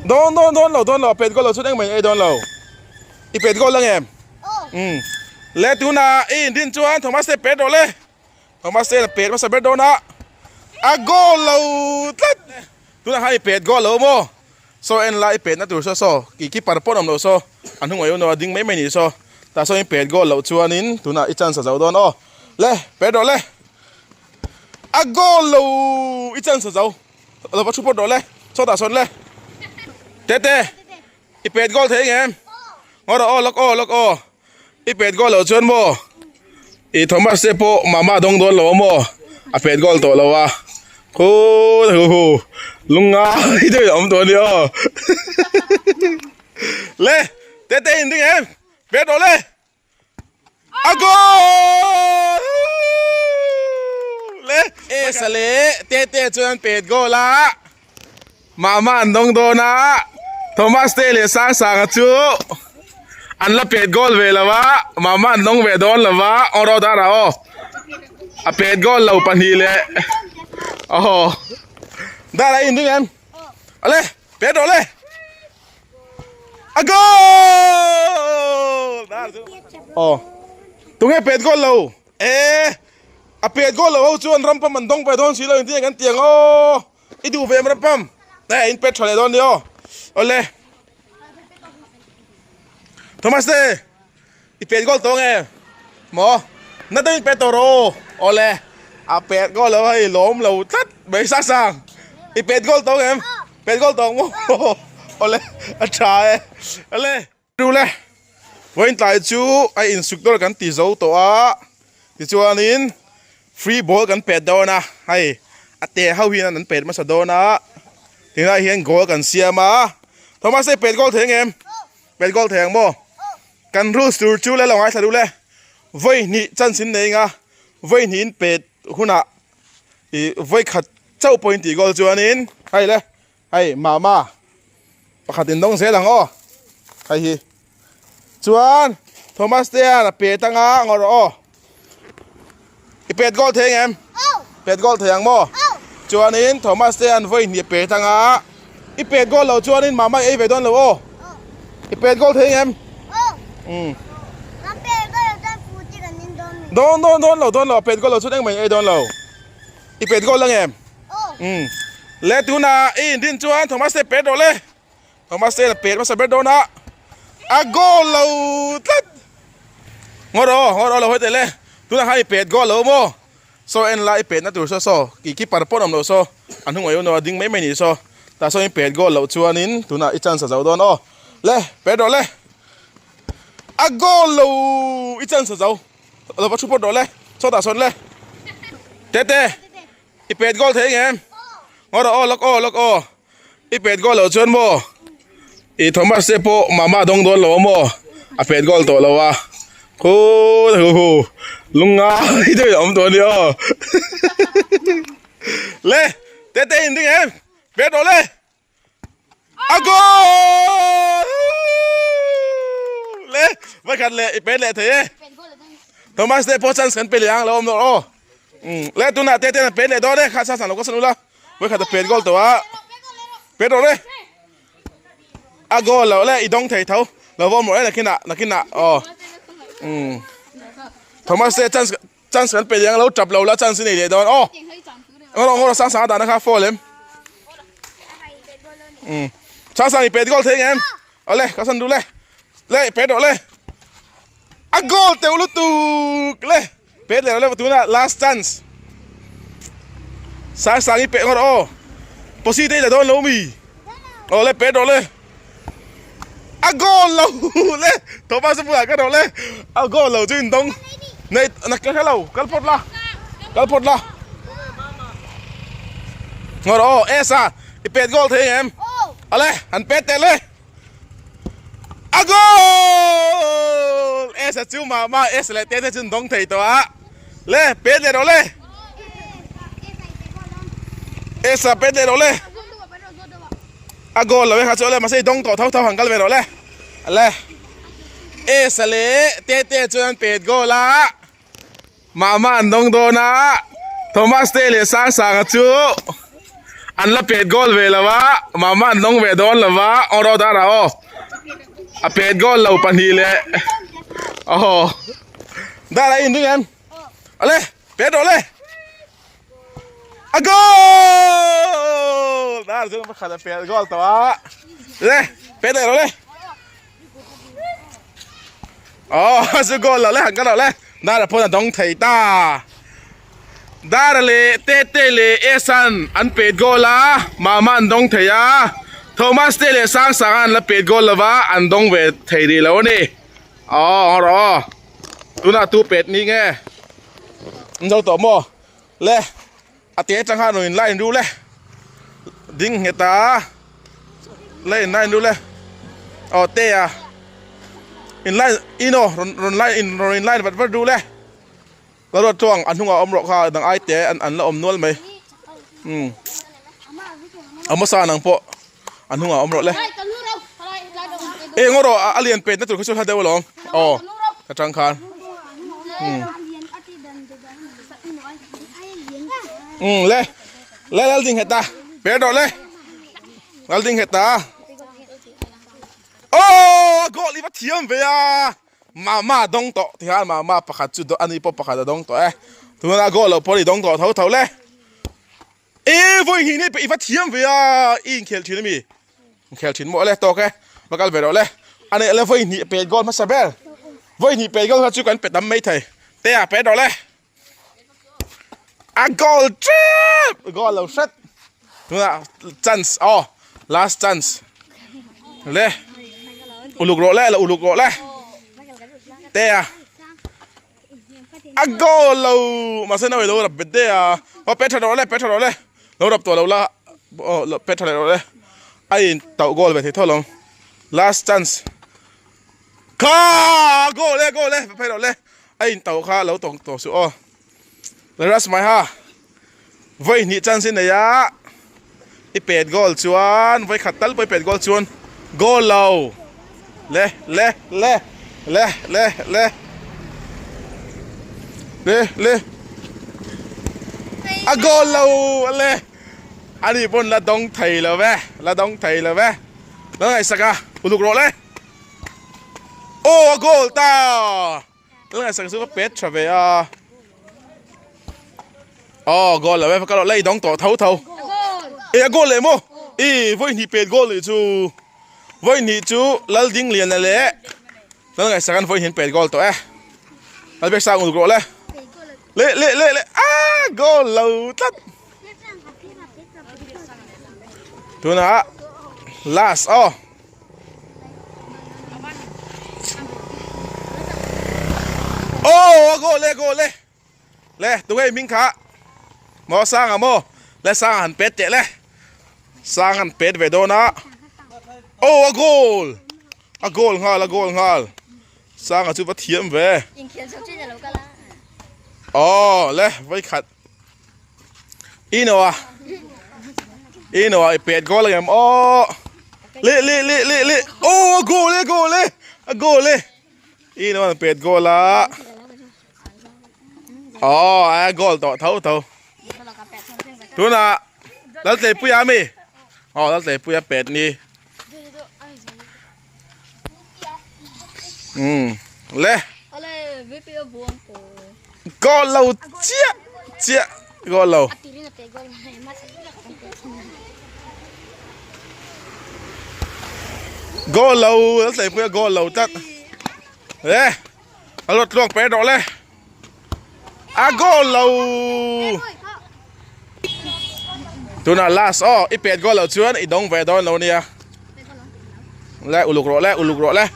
โดนเราเป็ดก็เราชุดเองเหมือนไอ้โดนเราอีเป็ดก็เรื่องแอมและตัวน่ะอินดินจวนโทมัสเตเป็ดโดนเลยโทมัสเตเป็ดมาสับเป็ดโดนนะอาโกเราตัวน่ะให้เป็ดก็เราโม่โซเอ็นไลเป็ดนั่นตัวโซกี่ปาร์ปอนเราโซอันทุ่งอายุเราดิ้งไม่นี่โซแต่โซเอ็นเป็ดก็เราชวนนินตัวน่ะอีจันสาวโดนอ๋อเลยเป็ดโดนเลยอาโกเราอีจันสาวเราไปชุบโดนเลยโซตาสนเลยเต้อีเป็ดก็เทียงเอ็มงอเราล็อกอีเป็ดก็เราชวนโม่อีโทมัสเซโปมาดงโดนเราโม่อีเป็ดก็ตัวเราวะโอ้โหลุงอ่ะอีเดียวตัวเดียวเล่เต้อินดิ้งเอ็มเป็ดโดนเลยอาโกเล่สเล่เต้ชวนเป็ดก็ละมาดงโดนะโทมัสเตเลสางจูอันละเป็ดกอลเวลวะมาน้องเวดอนละวะอรอดาราโออะเป็ดกอลเราปันฮีเลโอ้โหได้อะไรอินดิ้งเอ็มอะไรเป็ดโดเลยอะโกโอ้ตรงนี้เป็ดกอลเราอะเป็ดกอลเราชวนรำปั๊มมันต้องไปโดนสิเราอินดิ้งกันเตียงโอ้อีดูเวมรำปั๊มแต่อินเป็ดทะเลโดนเดียวโอเล่โทมัสเต้อีเป็ดก็ตัวไงหมอนั่นต้องเป็ดตัวโรโอเล่อาเป็ดก็เลยให้ล้มเราทัดไปสังอีเป็ดก็ตัวไงเป็ดก็ตัวโโอเล่อาชายโอเล่ดูเลยวันตายจูไออินสตรัคเตอร์กันตีโซ่ตัวตีจวนนินฟรีบอลกันเป็ดโดนะให้อาเตะเข้าหินนั้นเป็ดมาสะโดนะถึงได้เห็นโกกันเสียมาโทมัสเต้เป็ดก็ถึงเอ็มเป็ดก็ถึงโมกันรู้สูจูเลยลองไอ้สะดูเลยวัยนี้จันสินเองอะวัยนี้เป็ดหุ่นอะวัยขัดเจ้าพอยน์ตีกอลจวนนินให้เลยให้มาประคัดตินต้องเสียหลังอ้อให้ฮีจวนโทมัสเต้น่ะเป็ดตั้งอ่ะงอรออีเป็ดก็ถึงเอ็มเป็ดก็ถึงโมจวนนินโทมัสเต้นวัยนี้เป็ดตั้งอ่ะอีเป็ดก็เราจวนนินมาไอ้เป็ดโดนเราโอ้อีเป็ดก็ถึงเอ็มโดนเราเป็ดก็เราชุดเองเหมือนไอ้โดนเราอีเป็ดก็เรื่องแอมและตัวน่ะอินดินจวนโทมัสเตเป็ดโดนเลยโทมัสเตเป็ดมาสับเป็ดโดนนะอาโกเรางอเราให้เตะเลยตัวน่ะให้เป็ดก็เราโม่โซเอ็นไลเป็ดนั่นตัวโซกี่ปาร์ปอนเราโซอันทุ่งอายุเราดิ้งไม่นี่โซแต่โซเอ็นเป็ดก็เราชวนนินตัวน่ะอีจันสาวโดนอ๋อเลยเป็ดโดนเลยอาโกเราอีจันสาวเราไปชุบโดนเลยโซตาสนเลยเต้อีเป็ดก็ถึงเอ็มงอเราล็อกอีเป็ดก็เราชวนโมอีโทมัสเซโปมาดงโดนเราโมอะเป็ดก็ตัวเราวะโอ้โหลุงอ่ะอีเดียวตัวเดียวเล่เต้อินดิ้งเอ็มเป็ดโดนเลยอาโกเล่ไม่ขัดเล่อีเป็ดเล่เถอะโทมัสเต้โพสันกันไปเลี้ยงเราโอ้เล่ตัวน่ะเต้น่ะเป็ดเล่โดนเลยข้าสั่งเราก็สนุกละไม่ขัดเป็ดก็ตัวเป็ดโดนเลยอาโกเราเล่อีดงเถอะเราว่าหมดเลยนักกินน่ะอ๋อโทมัสเต้จันกันไปเลี้ยงเราจับเราแล้วจันสินี่เดี๋ยวโดนอ๋อเราสร้างด่านนะครับโฟเลมสั่งอีเป็ดก็เทงเอ็มเอาเลยก็สั่งดูเลยเป็ดเอาเลยอาโกเตวลุตุกเลยเป็ดเลยประตูน่ะ last chance สั่งอีเป็ดก็โอ้พอสิเตะโดนเรามีเอาเลยเป็ดเอาเลยอาโกเราเลยโทมัสพูดอะไรก็เอาเลยอาโกเราจุนตรงในนักแข่งเรากัลพอดละงอโอ้เอซ่าอีเป็ดก็เทงเอ็มเอาเลยหันเป็ดเตะเลยอาโกเอสจูมาเอสเลยเตะจุนตรงเทตัวเลยเป็ดเลยเอาเลยเอสเป็ดเลยเอาเลยอาโกเราไม่ขาดเลยมาใส่ตรงต่อเท่าหันกันเลยเอาเลยเอสเลยเตะจุนเป็ดก็ละมาดงโดนะโทมัสเตเลสางจู อันละเป็ดกอลเวลวะมามันน้องเวดอนละวะเอาเราได้แล้วอะเป็ดกอลเราปันทีเลยโอ้โหได้อะไรอินด้วยกันเอาเลยเป็ดเอาเลยอะกอลได้ซึ่งมันขาดเป็ดกอลแต่ว่าเลยเป็ดเลยเราเลยอ๋อซึ่งกอลเราเลยหันกันเราเลยได้แล้วพอจะต้องไถ่ตาได้เลยเต้เลยเอซันอันเป็ดกอลละมามันต้องไถ่ยาโทมัสเต้เลยสร้างสารอันละเป็ดกอลละวะอันต้องเวทไถ่ดีแล้วนี่อ๋อรอตัวน่ะตัวเป็ดนี่ไงมันจะต่อหม้อเล่อาเตี้ยจังหาหน่อยไล่ดูเลยดิ้งเฮตาไล่ไล่ดูเลยอ๋อเตี้ยอินไล่อินโนรอนไล่อินไล่บัดดูเลยแล้วรถช่วงอันทุ่งอมรกค่ะดังไอเตี้ยอันละอมนวลไหมเอามาสานังโปอันทุ่งอมรกเลยเอ้งรออาเลียนเป็ดนั่นตัวเขาชอบทำเดวหรออ๋อกระจังคานเลยแล้วดิ้งเฮตาเป็ดดอกเลยแล้วดิ้งเฮตาโอ้ก็รีบเทียมไปอ่ะมาดงโตที่ฮะมาประคัดจุดอันนี้พอประคัดดงโตตัวนั้นก็เราพอดีดงโตเท่าเลยพวกนี้ไปอีกเทียมไปอ่ะอินเคลชินมีเคลชินหมดเลยโตแค่มากันไปดอกเลยอันนี้แล้วพวกนี้เป็ดก้อนมาซาเบลพวกนี้เป็ดก้อนเขาจุกันเป็ดดำไม่ไทยเตะเป็ดดอกเลยกอลทริปกอลเราเสร็จตัวนั้น chance อ๋อ last chance เลยอุลุกโรเล่ละอุลุกโรเล่เตะกอลเรามาเส้นเอาไว้เราดับเบ็ดเตะพอเป็ดทะเลเล่เป็ดทะเลเล่เราดับตัวเราละเป็ดทะเลเล่ไอ้เต่ากอลไปที่ท่อลง last chance ข้ากอลเล่เป็ดทะเลไอ้เต่าข้าเราตรงตัวสุดอ๋อแล้วรัสไม่ฮะไว้หนีจันสินเนี่ยไอเป็ดกอลชวนไว้ขัดตัลไปเป็ดกอลชวนกอลเราเล่กอลเราเล่อันนี้บนละดงไทยแล้วแม่ละดงไทยแล้วแม่แล้วไงสักอะอุลุกโรเลยโอ้กอลตาแล้วไงสักสุดก็เป็ดชาเวียอ๋อกอลแล้วแม่ก็เราไล่ดงต่อเท่ากอลเลยมั้งไว้หนีเป็ดกอลเลยจูไว้หนีจูแล้วดิ้งเลียนนั่นแหละแล้วไงสักกันไว้เห็นเป็ดกอลตัวแล้วไปสร้างอุลุกโรเลยเละกอลเราตัดตัวน่ะ last อ๋อโอ้กอลเลยตัวไอ้มิงคะมอสร้างอะโมและสร้างหันเป็ดเจ๊เลยสร้างหันเป็ดไปโดนนะโอ้กอลงาละสร้างจุดวัดเทียมเว้อ๋อเลยไว้ขัดอีโน่ไอเป็ดกอลเลยโอ้เละโอ้กอลเลยอีโน่เป็ดกอลละอ๋อกอลต่อเท่าตัวน่ะแล้วเตะปุยอามีอ๋อแล้วเตะปุยอาเป็ดนี่เลยก็เราเจี๊ยก็เราก็เราแล้วเตะปุยก็เราจัดเอารถล่วงเป็ดออกเลยก็เราตัวน่ะลาสอ๋อไอเป็ดก็เราชวนไอดงเวดอนเราเนี่ยและอุลุกโรเลย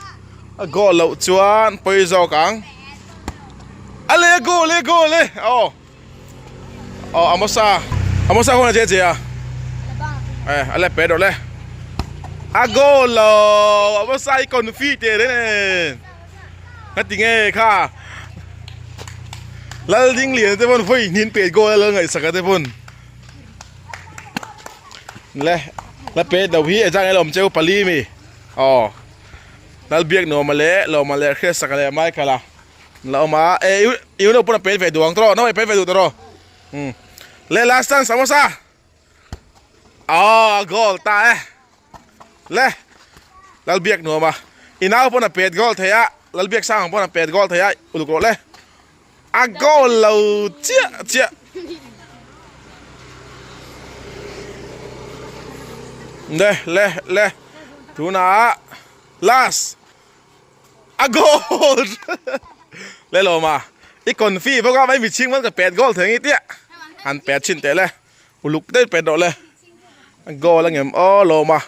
ก็เราชวนไปจอกังอะไรก็เลยอ๋ออามาซาคนละเจ๊อะอะไรเป็ดเราเลยก็เราอามาซาอีกคนฟีเตอร์เนี่ยนั่นจริงค่ะแล้วดิ้งเหรียญเจ้าพนฟุ้ยนินเป็ดก็แล้วไงสักเจ้าพนแล้วเป็ดเดี๋ยวพี่อาจารย์ให้เราเจ้าปารีมีอ๋อแล้วเบียกหนูมาเละแค่สักอะไรไม่กันละเรามาอยู่เราพูดเป็ดไฟดวงตลอดน้องเป็ดไฟดูตลอดแล้ว last time สามซา gol ta le lal biak no ma inaw pon a pet gol thaya lal biak sang pon a pet gol thaya uluk ro le a gol lo chia chia le tu na last a gol le lo ma i kon fiเพราะว่าไม่มีชิงมันกับ8 gol ถึงอีเตี้ยหัน8ชิ้นแต่le ulukได้8 ดอกเลยgol lang em lo ma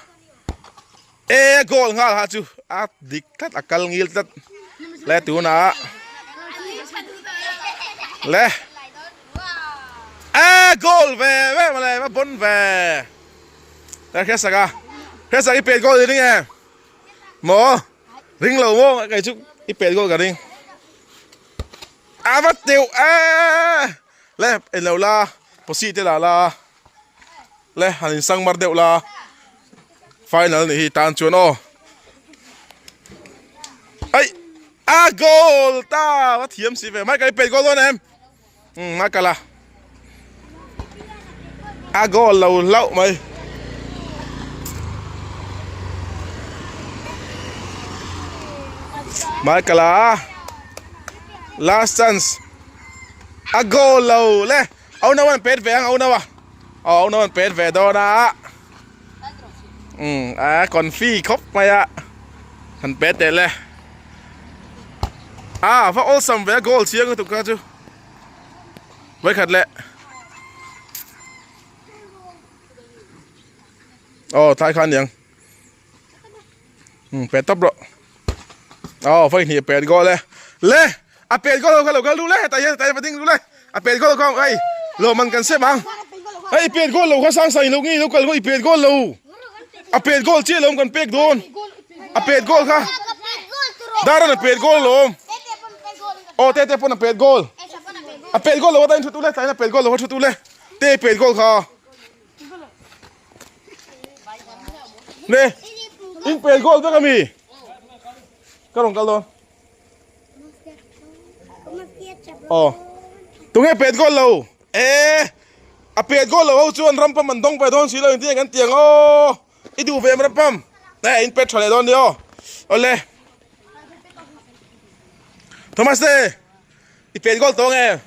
gol nga ha chu at dik tat akal ngil tat le tu na le gol về mà này mà bắn về đây khét sạc cái pet gol gì đấy nghe mỏ ring lầu mỏ cái chút cái pet gol cả ring bắt tiêu le lầu la posi te la le hành sang mar đều là final này tan chuan o ấy goal ta bắt hiếm gì về mấy cái pet goal luôn em mấy cái là goal lâu lâu mày mấy cái là last chance goal lâu le ông nào ăn pet về ông nào ông nào ăn pet về đó na còn phi khóc mày hắn pet để le và all some về goal chiang cái tụi cá chứ với khát lệ thái khăn nhỉ pet top rồi phải nhỉ pet goal le pet goal cái lu le tay mà tính lu le pet goal không ấy lo mình cần xếp bằng ấy pet goal lo sang sai lo nghĩ lo cần có pet goal lo pet goal chia lo cần pet đồn pet goal kha đó là pet goal lo te pon pet goal pet goal lo tay thu tu le tay là pet goal lo thu tu le te pet goal kha nè in pet goal đó kami cái đồng cái luôn tung nghe pet goal lo pet goal lo chuan ram pam man dong pa don si lo in tiang kan tiang i du ve ram pam nè in pet thole don dio ole Thomas de i pet goal to nghe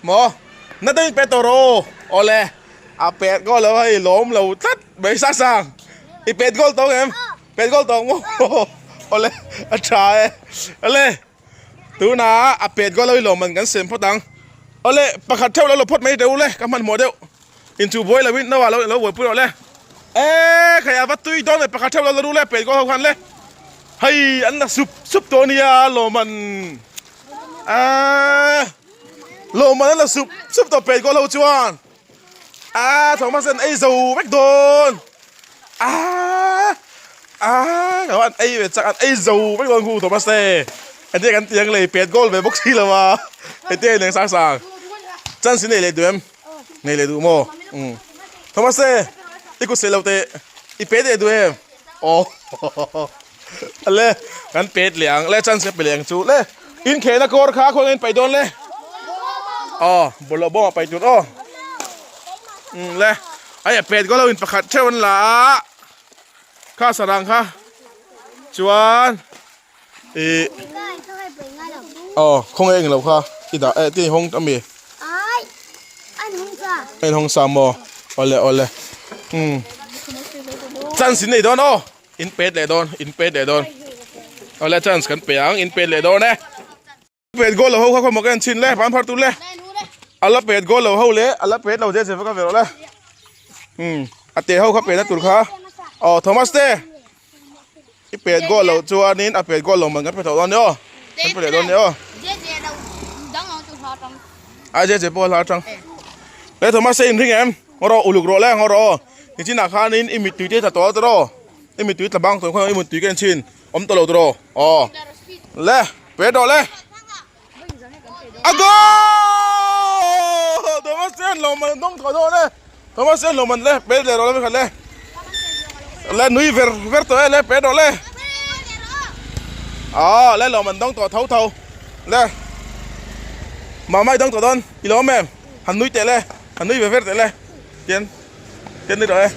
mo na ding pet toro ole pet goal lo hay lom lo tat be sa sang i pet goal to em pet goal to mo ole try ole tu na pet goal lo lom man kan sem photang ole pakhat theu lo phot mai deu le ka man mo deu into boy la win na wa lo wo pu le khaya va tui don le pakhat theu lo le pet goal khan le hay an la sup to nia lo man lo man la sup to pet goal lo chuan Thomas ai dầu bách đồn các bạn ai về chắc ăn ai dầu bách đồn của Thomas anh thấy anh tiếng này pet goal về boxy là mà anh thấy này sáng sàng chân xin này được em này được mò Thomas đi có xe lâu tệ đi pet này được em lê anh pet liang lê chân sẽ bị liang chú lê in khé na cor khá không anh phải đồn lê bồ lô bom phải chuột le ai pet goal lo in pakhat theuan la kha sarang kha chuan không ai ngờ kha ida ti hong tami anh hong sa mo ole chance này đó no in pet le don ole chance kan peang in pet le don ne pet goal lo ho kha mo kan chin le pam phar tu le ala pet goal lo ho le ala pet lo je se ka vero le ate ho kha pet na tur kha Thomas te i pet goal lo chuan in pet goal lo man kan pe thau don yo kan pe le don yo je bol ha chang le Thomas in ring em ngoro uluk ro le ngoro ni chin na khan in imit tu te ta to ro imit tu ta bang to kha imit tu ken chin om to lo ro le pet do le go Thomas sen lo man dong thò do le Thomas sen lo man le pet le ro le khan le nui ver to le pet do le le lo man dong to thâu le mà mai dong to don i lo mem han nui te le han nui ver te le tiền tên đi rồi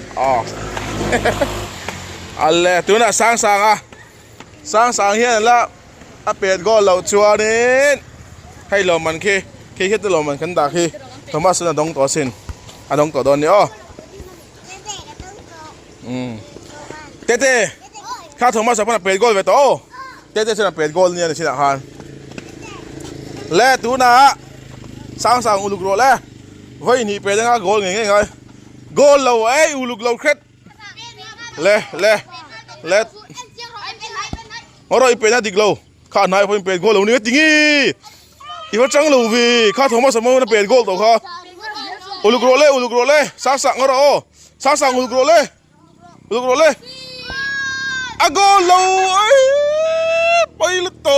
alle tu na sang sang hian la a pet go lo chua nin hay lo man khi hết lo man kan da khi Thomas na dong to sin a dong to don ni tete kha Thomas pa na pet go ve to tete sin pet go ni sin han le tu na sang uluk ro le voi ni pet nga gol ngai gol lo ai uluk lo khet le oro ipe na diglo kha nai phoi pe gol lo ni tingi i ho chang lo vi kha thoma samo na pe gol to kha uluk ro le sa ngoro o sa uluk ro le a gol lo ai pai lu to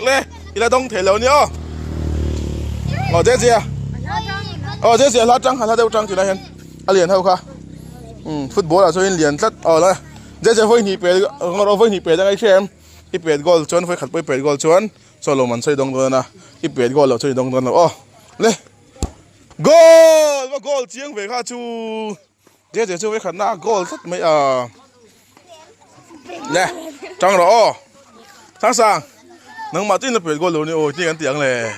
le ila dong the lo ni o je je la chang ha deu chang ti na hen a lian hau kha football à cho nên liền rất là dễ với nhị bể ngồi với nhị bể đang ai xem ít bể goal chọn với khát với bể goal chọn solo mình xây đông rồi na ít bể goal là xây đông rồi na lên goal chiang về khá chu dễ cho với khát na goal rất mấy nè trong đó sang nâng mà tin là bể goal luôn ôi tiếng tiếng này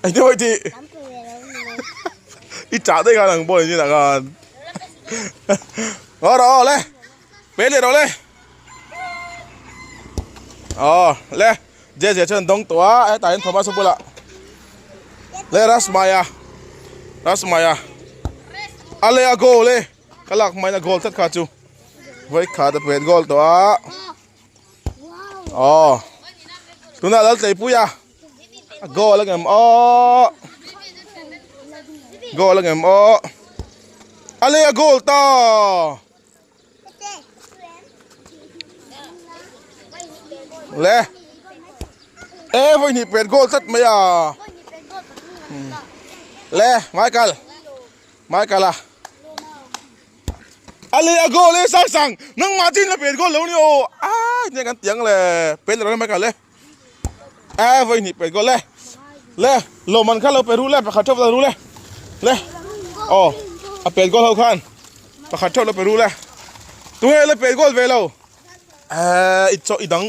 anh nói thì ít trả đây là thằng bồi như là con đó lên bé lên đó lên lên dễ chân đông tóa tại Thomas số bula lên Rasmaya ale goal lên cái lạc mày là goal tất cả chú với cả tập về goal tóa chúng ta lấy tay pui goal là ngầm goal là ngầm ale goal to le với nhịp biệt goal rất mấy le Michael à ale goal le sang nâng mà tin là biệt goal lâu ni nghe cái tiếng là bên rồi Michael le với nhịp biệt goal le lo man khá lo Peru le phải khát chốc Peru le a pet gol khan pakhat thot lo Peru le tu he le pet gol ve lo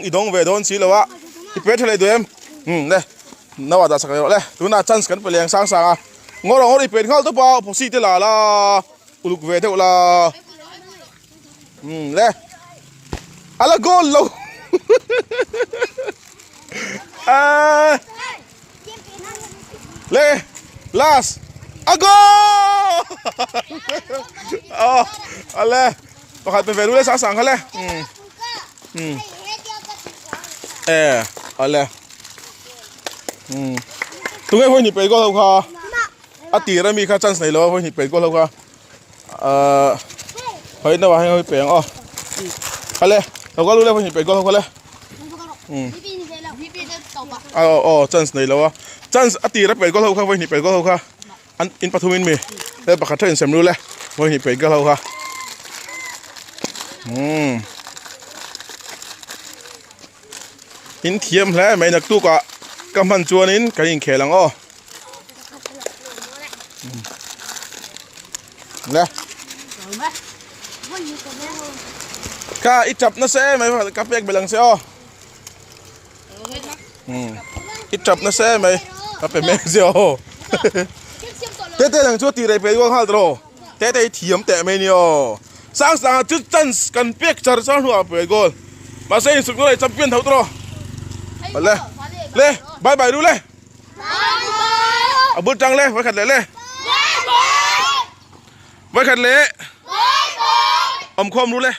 idong ve don si lo wa i pet thale doem le nawa da sakle le tu na chance kan peleng sang ngor i pet khal to pa posi te la uluk ve te la le ala gol lo le last ago ale pakhat pe veru le sang khale ale tu nge hoi ni pe gol kha ati ra mi kha chance nei lo hoi ni pe gol kha hoi na wa hoi pe ale lo gol le hoi ni pe gol kha le chance nei lo chance ati ra pe gol kha hoi ni pe gol kha in pathumin mi le pakhat in semru le hoi ni pe gol kha in thiam le mai nak tu ka kamhan chuan in ka in khelang le ka i chap na se mai ka pek belang se i chap na se mai ka pe me se tete lang chu ti re pe go hal tro tete thiam te me ni sang chu chance kan pek char sang hu pe gol ma se in suk no champion thau tro le bye du le abut chang le vai khat le vai khat le om khom du le